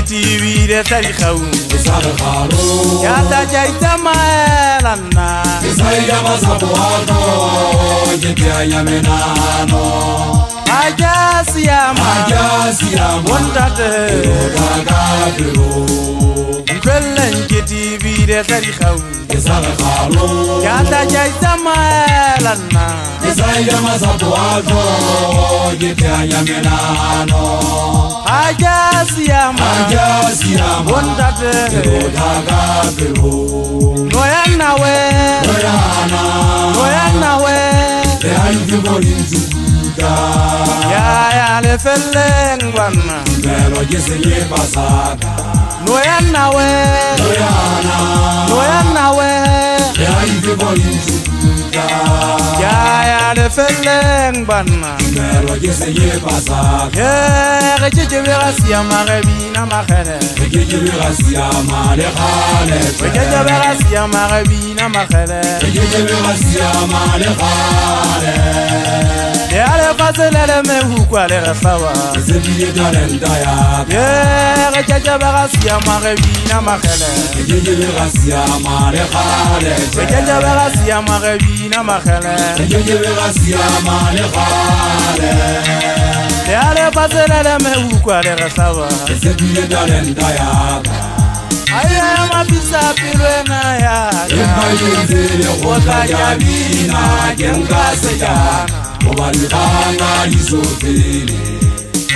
TV de tarikau ya ta jaita maelana Isaiah masabuato Jetianya menano Ajasiyama wondate Kwelenge TV de tarikau ya ta jaita maelana Isaiah masabuato Jetianya menano Ajasiyama wondate Noyana we ya le feleng bana Pero jeseye pasaka Noyana we ya le feleng bana Pero jeseye pasaka ya jeje verasiya marebina makhere Jeje verasiya malekale jeje verasiya marebina makhere Jeje verasiya malekale ya le faselele mehu kwa le rafawa Zebiye talenta ya ya jeje verasiya marebina makhere Jeje verasiya malekale jeje verasiya marebina makhere Jeje verasiya malekale ya le faselele mehu kwa le rafawa Zebiye talenta ya Aya mabisa pilwena ya Emayenzele kota jabina Jengase jana Obalibanga isofele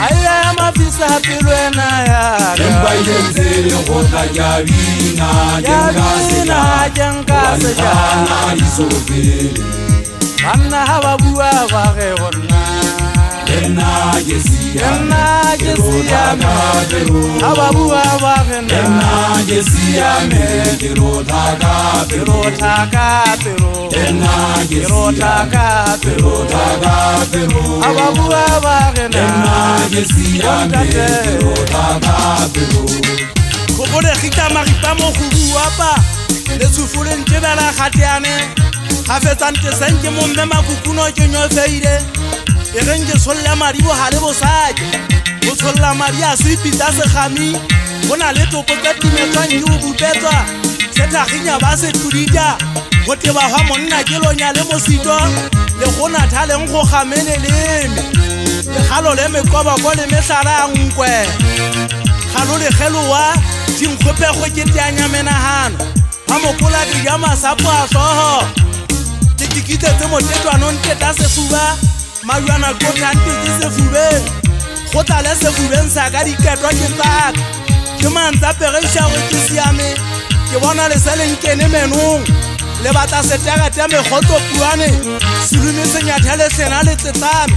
Aya mabisa pilwena ya Emayenzele kota jabina Jengase jana Obalibanga isofele Anna hawa buwa wage honna Ena jesiya Hawa buwa wage Ena jesiya me Kirotaka Pero Ena jesiya Hawa buwa wage Ena jesiya me Kirotaka Kogole khita maripa mo khubu apa le tsufule ntebela khateane khafetsante senke mo mmema kukuno ke nyo feile e renge solla maribo hale bosaje o solla maria suipita se khami bona le topo ka timetswa nyu bupetswa setha khinya ba se tudita gote ba ha monna ke lonya le mosito le gona thaleng go gamene leme le galo le mekoba go le mesara nkwe galo le gelowa dinkgope go ke tianya menahano ha mokola di ya masapo a soho tikite tse motetwa non teta se fuba mayana go tante ke se fubeng go tla le se fubeng sa ka diketwa ke tsaka ke mantsa peresha go ke siame ke bona le seleng kene menong le batla setega tya me khotlo puane silumi senyathele sena le tsetsame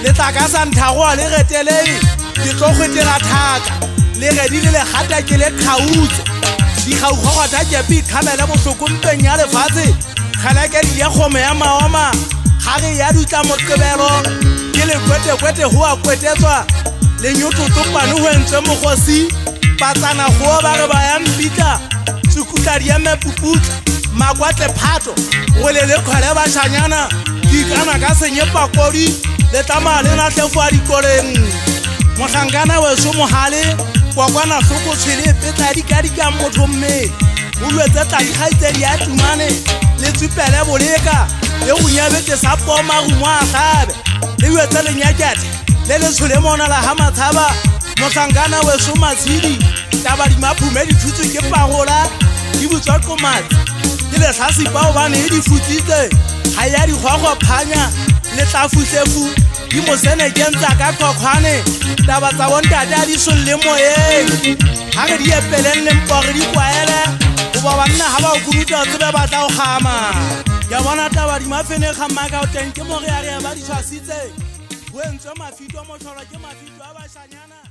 le taka sa nthago le retelei ke tlo khwetela thaka le redile le gata ke le khautse di khaukgwa ta ke pi khamela bohlokompeng ya lefatshe khala ke di ya khome ya maoma gare ya dutla moqebelo ke le kwete ho a kwetetswa le nyoto topane ho entse mogosi patsana go ba re ba ya mpita tsukutla di ya mepuputla makwatle phato go le khwele ba shanyana di kana ka senyepa kodi le tama le na tlefwa dikoleng mohlangana we so mohale kwa kwana hloko tshele petla di ka di ka motho mme o lwetse tla di gaitse ya tumane le tsupele boleka le go nyabetse sa poma go mwa gabe le lwetse le nyakete le le tshole mona la ha mathaba mohlangana we so matshidi taba di maphume di thutse ke pagola di butswa komatsi ke le hlasi bao ba ne di futsitse ha ya di gwagwa phanya le tla futlefu di mosene kentsa ka khokhwane taba tsa bontate di solle moyeng ha re di epeleng le mpore di kwaele o ba banna ha ba o kuruta tsebe ba tla o khama ya bona taba di mafene khama ka o teng ke mo re ya ba di tshwasitse o entswe mafito mo tsholo ke mafito a ba shanyana